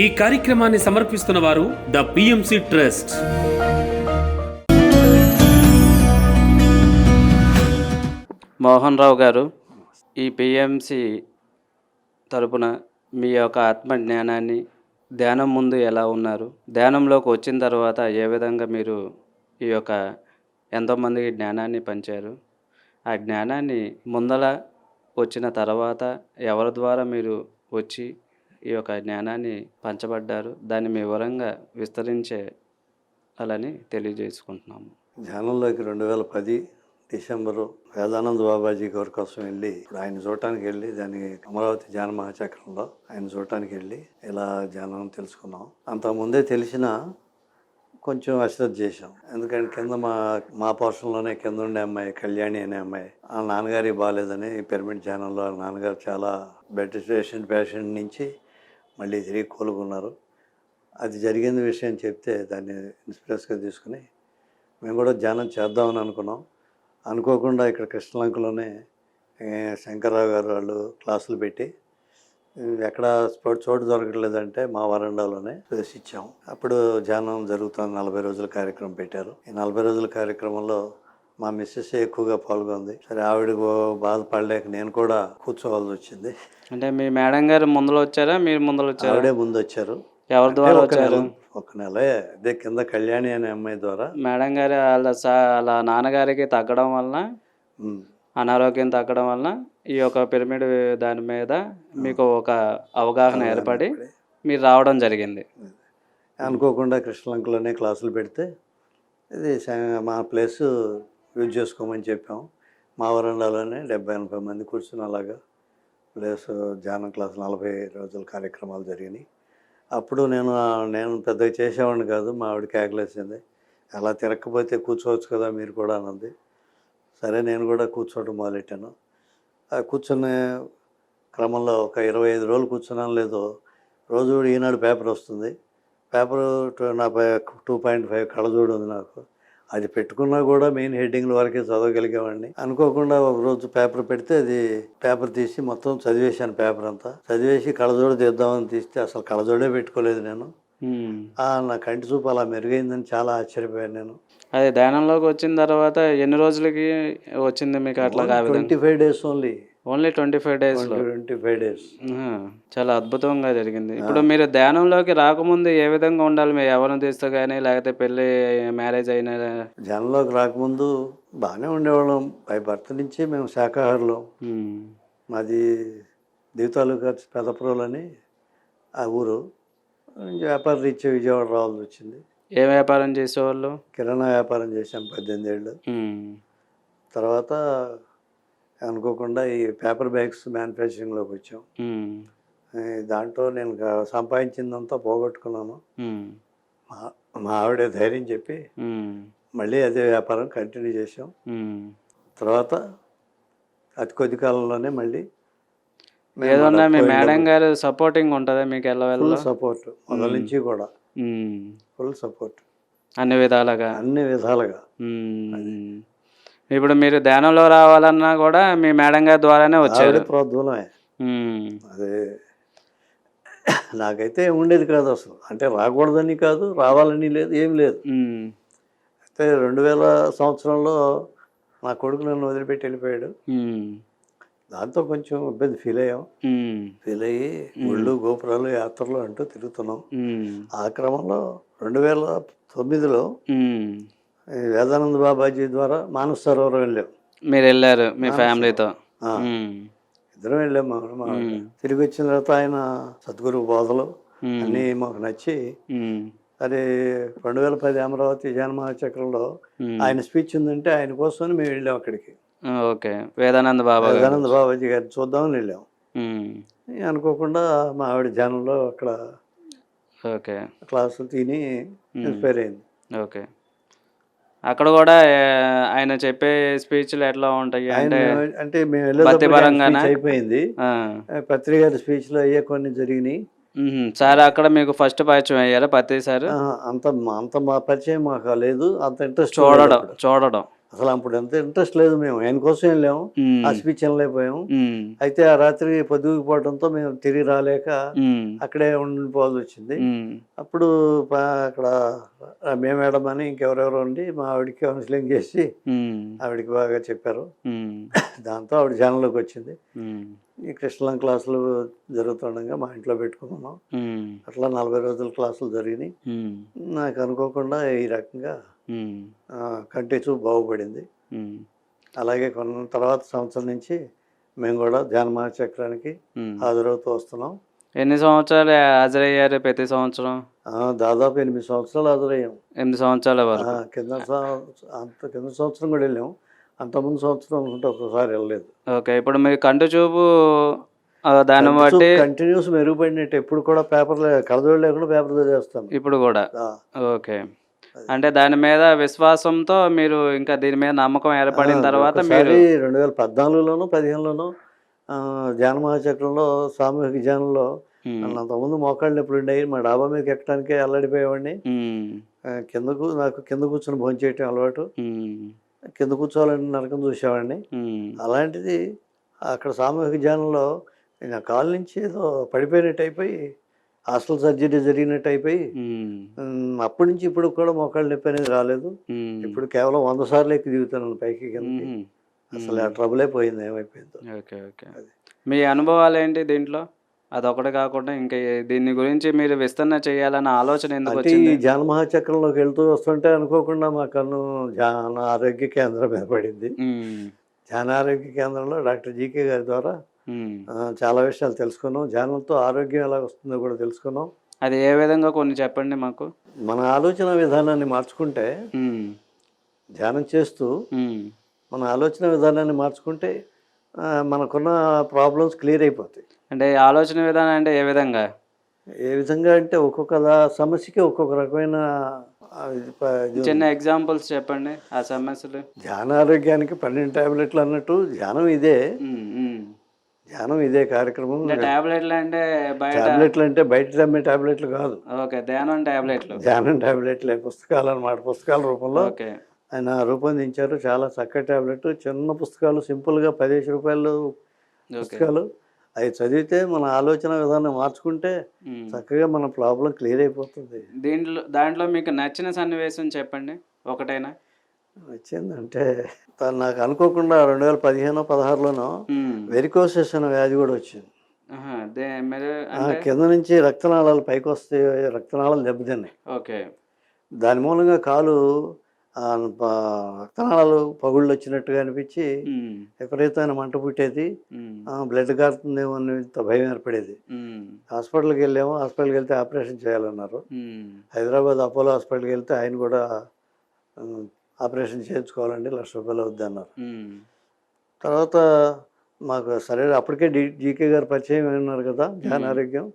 ఈ కార్యక్రమాన్ని సమర్పిస్తున్న వారు the PMC trust. Mohan Rao గారు, ఈ PMC తరపున మీ యొక్క ఆత్మ జ్ఞానాన్ని, ధ్యానం ముందు ఎలా ఉన్నారు, ధ్యానంలోకి వచ్చిన తర్వాత ఏ విధంగా మీరు ఈ యొక్క ఎంతోమందికి జ్ఞానాన్ని పంచారు, ఆ జ్ఞానాన్ని ముందల వచ్చిన తర్వాత ఎవరి ద్వారా మీరు వచ్చి ఈ యొక్క జ్ఞానాన్ని పంచబడ్డారు, దాన్ని మీ వివరంగా విస్తరించాలని తెలియజేసుకుంటున్నాము. ధ్యానంలోకి 2010 డిసెంబరు వేదానంద బాబాజీ గారి కోసం వెళ్ళి, ఆయన చూడటానికి వెళ్ళి, దానికి అమరావతి ధ్యాన మహాచక్రంలో ఆయన చూడటానికి వెళ్ళి ఇలా ధ్యానం తెలుసుకున్నాం. అంతకుముందే తెలిసిన కొంచెం అశ్రద్ధ చేసాం. ఎందుకంటే కింద మా పోర్షన్లోనే కింద ఉండే అమ్మాయి కళ్యాణి అనే అమ్మాయి, ఆ నాన్నగారికి బాగాలేదని పిరమిడ్ ధ్యానంలో నాన్నగారు చాలా బెడ్ పేషెంట్ నుంచి మళ్ళీ తిరిగి కోలుకున్నారు. అది జరిగిన విషయం చెప్తే దాన్ని ఇన్స్పిరెన్స్గా తీసుకుని మేము కూడా ధ్యానం చేద్దామని అనుకున్నాం. అనుకోకుండా ఇక్కడ కృష్ణలంకలోనే శంకర్రావు గారు వాళ్ళు క్లాసులు పెట్టి ఎక్కడ చోటు దొరకట్లేదంటే మా వరండాలోనే ప్రవేశించాం. అప్పుడు ధ్యానం జరుగుతుంది. 40 రోజుల కార్యక్రమం పెట్టారు. ఈ 40 రోజుల కార్యక్రమంలో మా మిస్సెస్ ఎక్కువగా పాల్గొంది. సరే, ఆవిడకు బాధపడలేక నేను కూడా కూర్చోవాల్సి వచ్చింది. అంటే మీ మేడం గారు ముందులో వచ్చారా, మీరు ముందులో వచ్చారా? ఆవిడే ముందు వచ్చారు. ఎవరి ద్వారా వచ్చారు? ఒక నెలే అదే కింద కళ్యాణి అనే అమ్మాయి ద్వారా. మేడం గారు వాళ్ళ నాన్నగారికి తగ్గడం వలన, అనారోగ్యం తగ్గడం వలన ఈ యొక్క పిరమిడ్ దాని మీద మీకు ఒక అవగాహన ఏర్పడి మీరు రావడం జరిగింది. అనుకోకుండా కృష్ణలంకలోనే క్లాసులు పెడితే ఇది మా ప్లేసు యూజ్ చేసుకోమని చెప్పాం. మా వరండాలోనే 70-80 మంది కూర్చుని అలాగా ప్లేస్ ధ్యానం క్లాసు 40 రోజుల కార్యక్రమాలు జరిగినాయి. అప్పుడు నేను పెద్దగా చేసేవాడిని కాదు. మా ఆవిడ కేకలేసింది, అలా తిరగకపోతే కూర్చోవచ్చు కదా మీరు కూడా అన్నది. సరే, నేను కూడా కూర్చోవడం మొదలెట్టాను. ఆ కూర్చునే క్రమంలో ఒక 25 రోజులు కూర్చున్నాను లేదో, రోజు ఈనాడు పేపర్ వస్తుంది. పేపరు నా 2.5 కళ్ళజోడు ఉంది నాకు. అది పెట్టుకున్నా కూడా మెయిన్ హెడ్డింగ్ల వరకే చదవగలిగేవాడిని. అనుకోకుండా ఒక రోజు పేపర్ పెడితే అది పేపర్ తీసి మొత్తం చదివేశాను. పేపర్ అంతా చదివేసి కళ్ళజోడు తీద్దామని తీస్తే అసలు కళ్ళజోడే పెట్టుకోలేదు నేను. నా కంటి చూపు అలా మెరుగైందని చాలా ఆశ్చర్యపోయాను నేను. అదే ధ్యానంలోకి వచ్చిన తర్వాత ఎన్ని రోజులకి వచ్చింది మీకు అట్లా? 25 days ఓన్లీ 25 daysలో. 25 days. చాలా అద్భుతంగా జరిగింది. ఇప్పుడు మీరు ధ్యానంలోకి రాకముందు ఏ విధంగా ఉండాలి? మీరు ఎవరిని తీస్తూ కానీ, లేకపోతే పెళ్ళి మ్యారేజ్ అయిన? ధ్యానంలోకి రాకముందు బాగానే ఉండేవాళ్ళం. బై బర్త్ నుంచి మేము శాకాహారులు. మాది దీవతాలూకా పెదపురోలని ఆ ఊరు. వ్యాపార రీత్యా విజయవాడ రావాల్సి వచ్చింది. ఏ వ్యాపారం చేసేవాళ్ళు? కిరాణా వ్యాపారం చేసాం 18 ఏళ్ళు. తర్వాత అనుకోకుండా ఈ పేపర్ బ్యాగ్స్ మ్యానుఫ్యాక్చరింగ్లోకి వచ్చాం. దాంట్లో నేను సంపాదించిందంతా పోగొట్టుకున్నాను. మా ఆవిడే ధైర్యం చెప్పి మళ్ళీ అదే వ్యాపారం కంటిన్యూ చేసాం. తర్వాత అతి కొద్ది కాలంలోనే మళ్ళీ ఏదన్నా మీ మేడం గారు సపోర్టింగ్ ఉంటుందా మీకు? ఫుల్ సపోర్ట్ మొదల నుంచి కూడా, ఫుల్ సపోర్ట్ అన్ని విధాలుగా. ఇప్పుడు మీరు ధ్యానంలో రావాలన్నా కూడా మీ మేడం గారి ద్వారానే వచ్చారు. ప్రోద్బలమే. అదే నాకైతే ఉండేది కాదు అసలు. అంటే రాకూడదని కాదు, రావాలని లేదు, ఏం లేదు. అయితే 2000 సంవత్సరంలో నా కొడుకు నన్ను వదిలిపెట్టి వెళ్ళిపోయాడు. దాంతో కొంచెం ఇబ్బంది ఫీల్ అయ్యి గుళ్ళు గోపురాలు యాత్రలు అంటూ తిరుగుతున్నాం. ఆ క్రమంలో 2009లో వేదానంద బాబాజీ ద్వారా మానస సరోవరం వెళ్ళాం. మీరు వెళ్ళారు మీ ఫ్యామిలీతో? ఇద్దరం వెళ్ళాం. తిరిగి వచ్చిన తర్వాత ఆయన సద్గురు బోధలు అన్నీ మాకు నచ్చి, అది 2010 అమరావతి ధ్యాన మహాచక్రంలో ఆయన స్పీచ్ ఉందంటే ఆయన కోసం మేము వెళ్ళాం అక్కడికి. ఓకే, వేదానంద బాబాజీ గారిని చూద్దామని వెళ్ళాం. అనుకోకుండా మా ఆవిడ ధ్యానంలో అక్కడ క్లాసులు తిని ఇన్స్పైర్ అయింది. ఓకే, అక్కడ కూడా ఆయన చెప్పే స్పీచ్లు ఎట్లా ఉంటాయి అంటే మేము వెళ్ళేటప్పుడు అయిపోయింది. పత్రి గారి స్పీచ్లు అయ్యే కొన్ని జరిగినాయి. సార్ అక్కడ మీకు ఫస్ట్ పరిచయం అయ్యారా పత్రి సార్? అంత మా పరిచయం మాకు లేదు. అంత ఇంట్రెస్ట్ అసలు అప్పుడు ఎంత ఇంట్రెస్ట్ లేదు, మేము ఆయన కోసం వెళ్ళాము, ఆ స్పీచ్ వినలేకపోయాము. అయితే ఆ రాత్రి పొద్దుపోవడంతో మేము తిరిగి రాలేక అక్కడే ఉండిపోవాల్సి వచ్చింది. అప్పుడు అక్కడ రమ్య మేడం అని ఇంకెవరెవరో ఉండి మా ఆవిడకి కౌన్సిలింగ్ చేసి ఆవిడకి బాగా చెప్పారు. దాంతో ఆవిడ ఛానల్లోకి వచ్చింది. ఈ కృష్ణలం క్లాసులు జరుగుతుండగా మా ఇంట్లో పెట్టుకున్నాం. అట్లా 40 రోజుల క్లాసులు జరిగినాయి. నాకు అనుకోకుండా ఈ రకంగా కంటి చూపు బాగుపడింది. అలాగే కొన్న తర్వాత సంవత్సరం నుంచి మేము కూడా ధ్యాన మహాచక్రానికి హాజరవుతూ వస్తున్నాం. ఎన్ని సంవత్సరాలు హాజరయ్యారు ప్రతి సంవత్సరం? దాదాపు 8 సంవత్సరాలు హాజరయ్యాం. 8 సంవత్సరాల వరకు. కింద సంవత్సరం కూడా వెళ్ళాం. అంతకుముందు సంవత్సరం అనుకుంటే ఒక్కసారి వెళ్ళలేదు. ఓకే, ఇప్పుడు మీరు కంటి చూపు దాన్ని బట్టి కంటిన్యూస్ మెరుగుపడినట్టు ఎప్పుడు కూడా పేపర్లో కలదోడు లేకుండా పేపర్ చదివేస్తాను ఇప్పుడు కూడా. ఓకే, అంటే దాని మీద విశ్వాసంతో మీరు ఇంకా దీని మీద నమ్మకం ఏర్పడిన తర్వాత మీరు 2014లోనో 15లోనో ధ్యాన మహాచక్రంలో సామూహిక ధ్యానంలో అంతకుముందు మోకాళ్ళు ఎప్పుడు ఉండేవి. మా డాబా మీదకి ఎక్కడానికే అల్లాడిపోయేవాడిని. నాకు కింద కూర్చొని భోంచేయటం అలవాటు. కింద కూర్చోవాలని నరకం చూసేవాడిని. అలాంటిది అక్కడ సామూహిక ధ్యానంలో నా కాలు నుంచి ఏదో పడిపోయినట్టు అయిపోయి హాస్టల్ సర్జరీ జరిగినట్టు అయిపోయి అప్పటి నుంచి ఇప్పుడు కూడా మోకాళ్ళు నొప్పి అనేది రాలేదు. ఇప్పుడు కేవలం 100 సార్లు ఎక్కి దిగుతున్నాను పైకి కిందకి. అసలు ఆ ట్రబులే పోయింది, ఏమైపోయిందో. ఓకే ఓకే, మీ అనుభవాలు ఏంటి దీంట్లో? అదొకటి కాకుండా ఇంకా దీని గురించి మీరు విస్తరణ చేయాలన్న ఆలోచన ఎందుకు వచ్చింది? ఈ ధ్యాన మహాచక్రంలోకి వెళ్తూ వస్తుంటే అనుకోకుండా మా కన్ను ధ్యాన ఆరోగ్య కేంద్రం మీద పడింది. ధ్యాన ఆరోగ్య కేంద్రంలో డాక్టర్ జీకే గారి ద్వారా చాలా విషయాలు తెలుసుకున్నాం. ధ్యానంతో ఆరోగ్యం ఎలా వస్తుందో కూడా తెలుసుకున్నాం. అది ఏ విధంగా కొన్ని చెప్పండి మాకు. మన ఆలోచన విధానాన్ని మార్చుకుంటే, ధ్యానం చేస్తూ మన ఆలోచన విధానాన్ని మార్చుకుంటే మనకున్న ప్రాబ్లమ్స్ క్లియర్ అయిపోతాయి. అంటే ఆలోచన విధానం అంటే ఏ విధంగా? ఏ విధంగా అంటే ఒక్కొక్క సమస్యకి ఒక్కొక్క రకమైన చిన్న ఎగ్జాంపుల్స్ చెప్పండి ఆ సమస్యలు. ధ్యాన ఆరోగ్యానికి 12 టాబ్లెట్లు అన్నట్టు ధ్యానం ఇదే. ధ్యానం ఇదే కార్యక్రమం. టాబ్లెట్లు అంటే బయట అమ్మే టాబ్లెట్లు కాదు. ఓకే, ధ్యానం టాబ్లెట్లే, పుస్తకాలు అన్నమాట. పుస్తకాల రూపంలో ఆయన రూపొందించారు. చాలా చక్కటి టాబ్లెట్. చిన్న పుస్తకాలు, సింపుల్గా 15 రూపాయలు పుస్తకాలు. అవి చదివితే మన ఆలోచన విధానం మార్చుకుంటే చక్కగా మన ప్రాబ్లం క్లియర్ అయిపోతుంది. దాంట్లో మీకు నచ్చిన సన్నివేశం చెప్పండి ఒకటైనా. వచ్చిందంటే నాకు అనుకోకుండా 2015-16లోనో వెరికోసిస్ అనే వ్యాధి కూడా వచ్చింది. కింద నుంచి రక్తనాళాలు పైకి వస్తే రక్తనాళాలు దెబ్బతిన్నాయి. ఓకే, దాని మూలంగా కాలు రక్తనాళాలు పగుళ్ళు వచ్చినట్టుగా అనిపించి విపరీతమైన మంట పుట్టేది. బ్లడ్ కారుతుందేమో అని భయం ఏర్పడేది. హాస్పిటల్కి వెళ్ళాము. హాస్పిటల్కి వెళ్తే ఆపరేషన్ చేయాలన్నారు. హైదరాబాద్ అపోలో హాస్పిటల్కి వెళ్తే ఆయన కూడా ఆపరేషన్ చేయించుకోవాలండి, ₹1,00,000 అవుద్ది అన్నారు. తర్వాత మాకు సరే అప్పటికే జీకే గారు పరిచయం ఉన్నారు కదా ధ్యాన ఆరోగ్యం.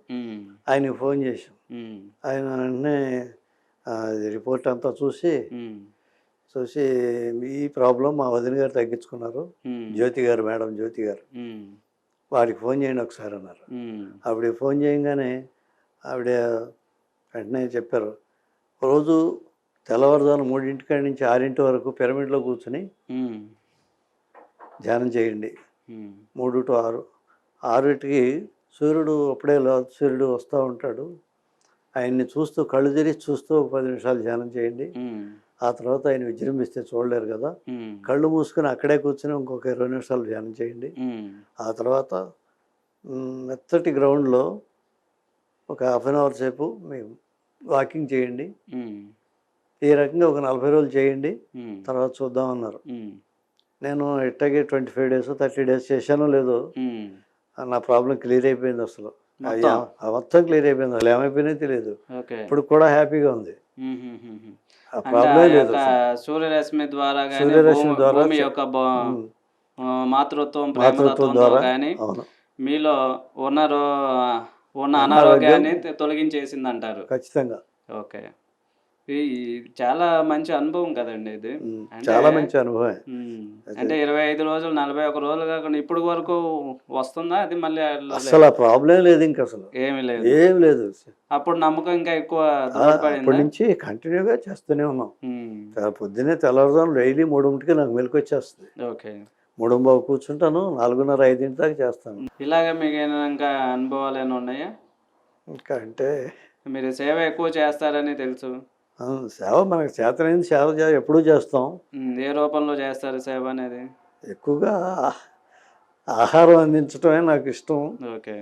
ఆయనకి ఫోన్ చేసాం. ఆయన వెంటనే రిపోర్ట్ అంతా చూసి ఈ ప్రాబ్లం మా వదిన గారు తగ్గించుకున్నారు, మేడం జ్యోతి గారు, వారికి ఫోన్ చేయండి ఒకసారి అన్నారు. ఆవిడ ఫోన్ చేయగానే ఆవిడ వెంటనే చెప్పారు, రోజు తెల్లవారుజాము 3 నుంచి 6 వరకు పిరమిడ్లో కూర్చుని ధ్యానం చేయండి. 3 to 6. 6కి సూర్యుడు అప్పుడే సూర్యుడు వస్తూ ఉంటాడు. ఆయన్ని చూస్తూ కళ్ళు తెరిచి చూస్తూ 10 నిమిషాలు ధ్యానం చేయండి. ఆ తర్వాత ఆయన విజృంభిస్తే చూడలేరు కదా, కళ్ళు మూసుకొని అక్కడే కూర్చొని ఇంకొక 20 నిమిషాలు ధ్యానం చేయండి. ఆ తర్వాత మెత్తటి గ్రౌండ్లో ఒక ½ an hour సేపు మీరు వాకింగ్ చేయండి. ఈ రకంగా ఒక 40 రోజులు చేయండి, తర్వాత చూద్దామన్నారు. నేను ఇట్టాగే 25 days 30 days చేశానో లేదో నా ప్రాబ్లం క్లియర్ అయిపోయింది. అసలు మొత్తం క్లియర్ అయిపోయింది. అసలు ఏమైపోయినా తెలియదు. ఇప్పుడు కూడా హ్యాపీగా ఉంది. ఆ ప్రాబ్లమే లేదు. సూర్యరశ్మి ద్వారా మాతృత్వం ద్వారా మీలో ఉన్న అనారోగ్యాన్ని తొలగించేసింది అంటారు. ఖచ్చితంగా. ఓకే, ఈ చాలా మంచి అనుభవం కదండి ఇది. అంటే చాలా మంచి అనుభవమే. అంటే 25 రోజులు, 41 రోజులు కాకుండా ఇప్పుడు వరకు వస్తుందా అది మళ్ళీ? అసలు ఆ ప్రాబ్లం లేదు ఇంక అసలు. ఏమీ లేదు. ఏం లేదు. అప్పుడు నమ్మకం ఇంకా ఎక్కువ దృఢపడిందా? అప్పటి నుంచి కంటిన్యూగా చేస్తూనే ఉన్నాం. పొద్దున్నే తెల్లవారుజామున డైలీ 3కి నాకు మెలుకొచ్చేస్తుంది. ఓకే. 3:15 కూర్చుంటాను, 4:30, 5 దాకా చేస్తాను. ఇలాగ మీకేమైనా ఇంకా అనుభవాలు ఏమైనా ఉన్నాయా? ఇంకా అంటే మీరు సేవ ఎక్కువ చేస్తారని తెలుసు. సేవ మనకు చేతనైంది సేవ ఎప్పుడూ చేస్తాం. ఏ రూపంలో చేస్తారు సేవ అనేది? ఎక్కువగా ఆహారం అందించడమే నాకు ఇష్టం. ఓకే.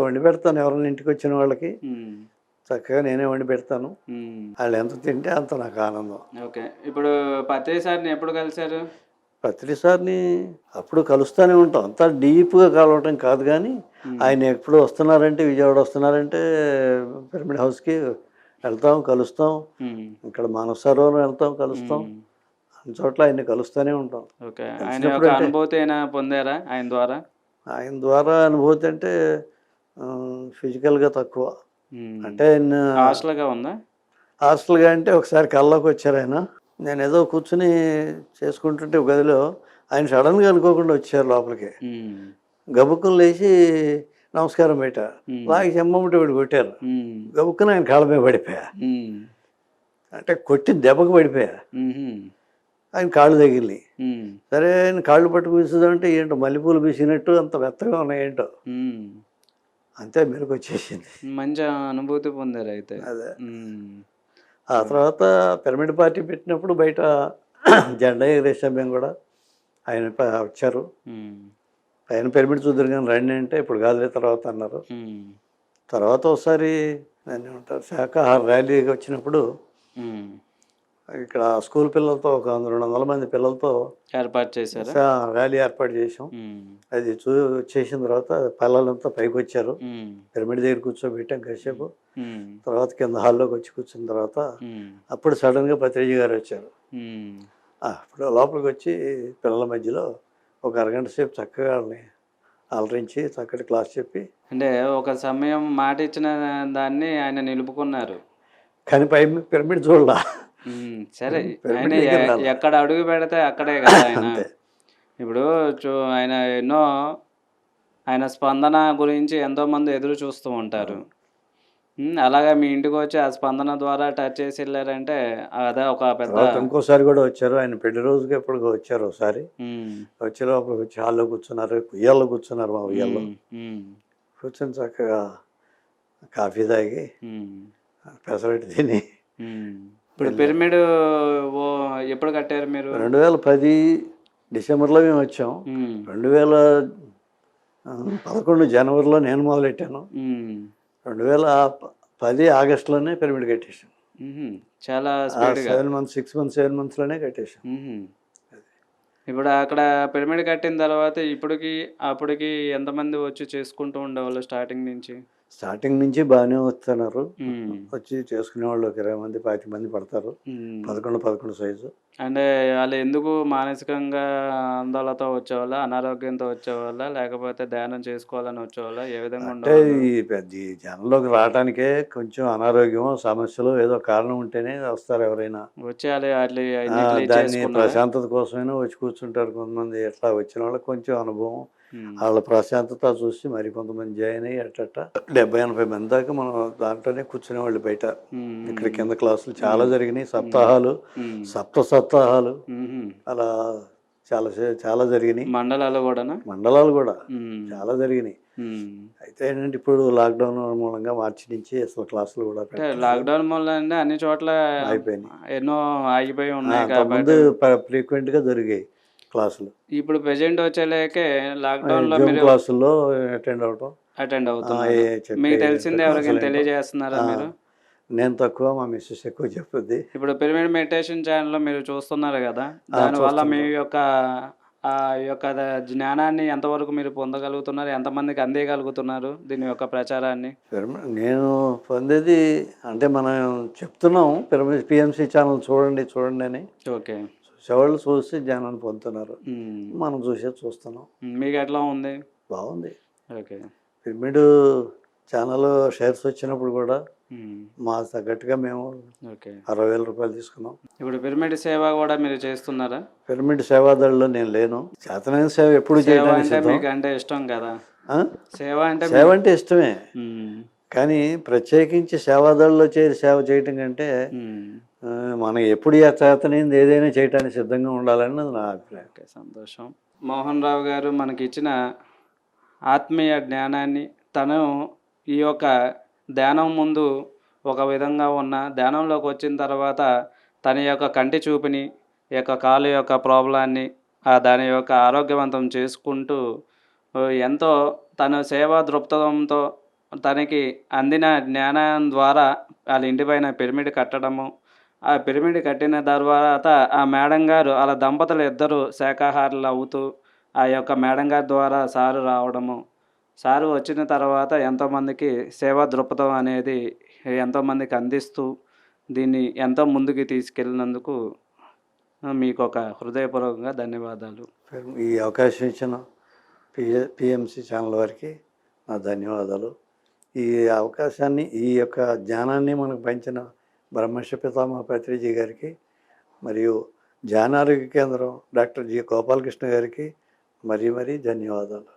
వండి పెడతాను ఎవరైనా ఇంటికి వచ్చిన వాళ్ళకి. చక్కగా నేనే వండి పెడతాను. వాళ్ళు ఎంత తింటే అంత నాకు ఆనందం. ఓకే. ఇప్పుడు పత్రి సార్ని ఎప్పుడు కలిశారు? పత్రి సార్ని అప్పుడు కలుస్తూనే ఉంటాం. అంతా డీప్గా కలవటం కాదు, కానీ ఆయన ఎప్పుడు వస్తున్నారంటే, విజయవాడ వస్తున్నారంటే పిరమిడ్ హౌస్కి వెళ్తాం, కలుస్తాం. ఇక్కడ మానస సరోవరం వెళ్తాం, కలుస్తాం. అన్ని చోట్ల ఆయన్ని కలుస్తూనే ఉంటాం. ఓకే. ఆయన యొక్క అనుభూతి అయినా పొందారా ఆయన ద్వారా? ఆయన ద్వారా అనుభూతి అంటే ఫిజికల్గా తక్కువ. అంటే ఆయన హాస్టల్గా ఉందా? హాస్టల్గా అంటే ఒకసారి కల్లోకి వచ్చారు ఆయన. నేను ఏదో కూర్చుని చేసుకుంటుంటే గదిలో ఆయన సడన్గా అనుకోకుండా వచ్చారు లోపలికి. గబుక్కుని లేచి నమస్కారం పెట్టా. లాగి చెమ్మమ్మటి వీడు కొట్టారు. గబుక్కుని ఆయన కాళ్ళ మీద పడిపోయా. అంటే కొట్టి దెబ్బకు పడిపోయా. ఆయన కాళ్ళు తగిలి. సరే ఆయన కాళ్ళు పట్టుకు వీసుదంటే ఏంటో మల్లెపూలు వీసినట్టు అంత మెత్తగా ఉన్నాయేంటో. అంతే మెరుగు వచ్చేసింది. మంచి అనుభూతి పొందారు అయితే. అదే. ఆ తర్వాత పిరమిడ్ పార్టీ పెట్టినప్పుడు బయట జెండా ఎగరేసాం మేము కూడా. ఆయన వచ్చారు. ఆయన పిరమిడ్ చూద్దరు కానీ రండి అంటే ఇప్పుడు కాదులే తర్వాత అన్నారు. తర్వాత ఒకసారి దాన్ని ఏమంటారు శాఖాహార ర్యాలీకి వచ్చినప్పుడు ఇక్కడ స్కూల్ పిల్లలతో ఒక 200 మంది పిల్లలతో ఏర్పాటు చేశారు. ర్యాలీ ఏర్పాటు చేసాం. అది చేసిన తర్వాత పిల్లలంతా పైకి వచ్చారు. పిరమిడ్ దగ్గర కూర్చోబెట్టాం కాసేపు. తర్వాత కింద హాల్లోకి వచ్చి కూర్చున్న తర్వాత అప్పుడు సడన్గా పత్రిజీ గారు వచ్చారు. అప్పుడు లోపలికి వచ్చి పిల్లల మధ్యలో ఒక అరగంట సేపు చక్కగా వాళ్ళని అలరించి చక్కటి క్లాస్ చెప్పి, అంటే ఒక సమయం మాట ఇచ్చిన దాన్ని ఆయన నిలుపుకున్నారు. కానీ పై పిరమిడ్ చూడాల. సరే, ఆయన ఎక్కడ అడుగు పెడితే అక్కడే కదా ఆయన. ఇప్పుడు ఆయన ఎన్నో ఆయన స్పందన గురించి ఎంతోమంది ఎదురు చూస్తూ ఉంటారు. అలాగా మీ ఇంటికి వచ్చి ఆ స్పందన ద్వారా టచ్ చేసి వెళ్ళారంటే అదే ఒక పెద్ద. ఇంకోసారి కూడా వచ్చారు ఆయన పెళ్లి రోజుకి ఎప్పుడు వచ్చారు. ఒకసారి వచ్చే లోపలికి వచ్చి హాల్లో కూర్చున్నారు. ఉయ్యాల్లో కూర్చున్నారు. మా ఉయ్యాల్లో కూర్చొని చక్కగా కాఫీ తాగి పెసరట్టు తిని. ఇప్పుడు పిరమిడ్ ఎప్పుడు కట్టారు మీరు? 2010 డిసెంబర్లో మేము వచ్చాం. 2011 జనవరిలో నేను మొదలెట్టాను. 2010 ఆగస్టులోనే పిరమిడ్ కట్టేసాం. చాలా 7 మంత్స్లోనే కట్టేసాం. ఇప్పుడు అక్కడ పిరమిడ్ కట్టిన తర్వాత అప్పటికి ఎంతమంది వచ్చి చేసుకుంటూ ఉండేవాళ్ళు స్టార్టింగ్ నుంచి? స్టార్టింగ్ నుంచి బాగానే వస్తున్నారు. వచ్చి చేసుకునే వాళ్ళు 20 మంది 25 మంది పడతారు. 11 సైజు. అంటే వాళ్ళు ఎందుకు మానసికంగా ఆందోళనతో వచ్చేవాళ్ళ, అనారోగ్యంతో వచ్చేవాళ్ళ, లేకపోతే ధ్యానం చేసుకోవాలని వచ్చేవాళ్ళ? ఏ విధంగా అంటే ఈ పెద్ద జనంలోకి రావడానికే కొంచెం అనారోగ్యం సమస్యలు ఏదో కారణం ఉంటేనే వస్తారు ఎవరైనా. వచ్చేయాలి దాన్ని ప్రశాంతత కోసమైనా వచ్చి కూర్చుంటారు కొంతమంది. ఎట్లా వచ్చిన వాళ్ళకి కొంచెం అనుభవం, వాళ్ళ ప్రశాంతత చూసి మరి కొంతమంది జాయిన్ అయ్యి అట్ట 70-80 మంది దాకా మనం దాంట్లోనే కూర్చునేవాళ్ళు బయట. ఇక్కడ కింద క్లాసులు చాలా జరిగినాయి. సప్తాహాలు అలా చాలా జరిగినాయి. మండలాలు కూడా చాలా జరిగినాయి. అయితే ఏంటంటే ఇప్పుడు లాక్డౌన్ మూలంగా మార్చి నుంచి అసలు క్లాసులు కూడా లాక్డౌన్ మూలంగా అన్ని చోట్ల అయిపోయినాయి. ఎన్నో ఆగిపోయి ఉన్నాయి. ఫ్రీక్వెంట్గా జరిగాయి క్లాసులు. ఇప్పుడు ప్రెజెంట్ వచ్చేలేకే లాక్డౌన్ లో క్లాసుల్లో అటెండ్ అవుతున్నారు. మీకు తెలిసిందే ఎవరికైనా తెలియజేస్తున్నారా మీరు? నేను తక్కువ, మా మిస్సెస్ ఎక్కువ చెప్పుద్ది. ఇప్పుడు పిరమిడ్ మెడిటేషన్ ఛానల్లో మీరు చూస్తున్నారు కదా, దానివల్ల మీ యొక్క జ్ఞానాన్ని ఎంతవరకు మీరు పొందగలుగుతున్నారు? ఎంతమందికి అందేయగలుగుతున్నారు దీని యొక్క ప్రచారాన్ని? నేను పొందేది అంటే మనం చెప్తున్నాం పిరమిడ్ PMC ఛానల్ చూడండి అని. ఓకే. చూసేవాళ్ళు చూసి జ్ఞానాన్ని పొందుతున్నారు. మనం చూస్తున్నాం. మీకు ఎట్లా ఉంది? బాగుంది. ఓకే. పిరమిడ్ ఛానల్ షేర్స్ వచ్చినప్పుడు కూడా మా తగ్గట్టుగా మేము ఓకే. 60,000 రూపాయలు తీసుకున్నాం. ఇప్పుడు పిరమిడ్ సేవ కూడా మీరు చేస్తున్నారా? పిరమిడ్ సేవాదళలో నేను లేను. చేతనైన సేవ ఎప్పుడు సేవ చేయడానికి అంటే సిద్ధం. మీకు అంటే ఇష్టం కదా? ఆ? సేవ అంటే సేవ అంటే ఇష్టమే, మ్మ్. కానీ ప్రత్యేకించి సేవాదళలో చేరి సేవ చేయటం కంటే మ్మ్. మనం ఎప్పుడు చేతనైంది ఏదైనా చేయడానికి సిద్ధంగా ఉండాలన్నది నా అభిప్రాయం. ఓకే, సంతోషం. మోహన్ రావు గారు మనకి ఇచ్చిన ఆత్మీయ జ్ఞానాన్ని తను ఈ యొక్క ధ్యానం ముందు ఒక విధంగా ఉన్న ధ్యానంలోకి వచ్చిన తర్వాత తన యొక్క కంటి చూపుని, ఈ యొక్క కాలు యొక్క ప్రాబ్లాన్ని దాని యొక్క ఆరోగ్యవంతం చేసుకుంటూ ఎంతో తన సేవా దృక్పథంతో తనకి అందిన జ్ఞానం ద్వారా వాళ్ళ ఇంటిపైన పిరమిడ్ కట్టడము, ఆ పిరమిడ్ కట్టిన తర్వాత ఆ మేడం గారు వాళ్ళ దంపతులు ఇద్దరు శాకాహారులు అవుతూ ఆ యొక్క మేడం గారి ద్వారా సారు రావడము, సారు వచ్చిన తర్వాత ఎంతోమందికి సేవా దృక్పథం అనేది ఎంతోమందికి అందిస్తూ దీన్ని ఎంతో ముందుకు తీసుకెళ్ళినందుకు మీకు ఒక హృదయపూర్వకంగా ధన్యవాదాలు. ఈ అవకాశం ఇచ్చిన పిఎంసి ఛానల్ వారికి నా ధన్యవాదాలు. ఈ అవకాశాన్ని, ఈ యొక్క జ్ఞానాన్ని మనకు పంచిన బ్రహ్మర్షి పితామహ పత్రిజీ గారికి మరియు ధ్యానారోగ్య కేంద్రం డాక్టర్ జి గోపాలకృష్ణ గారికి మరీ ధన్యవాదాలు.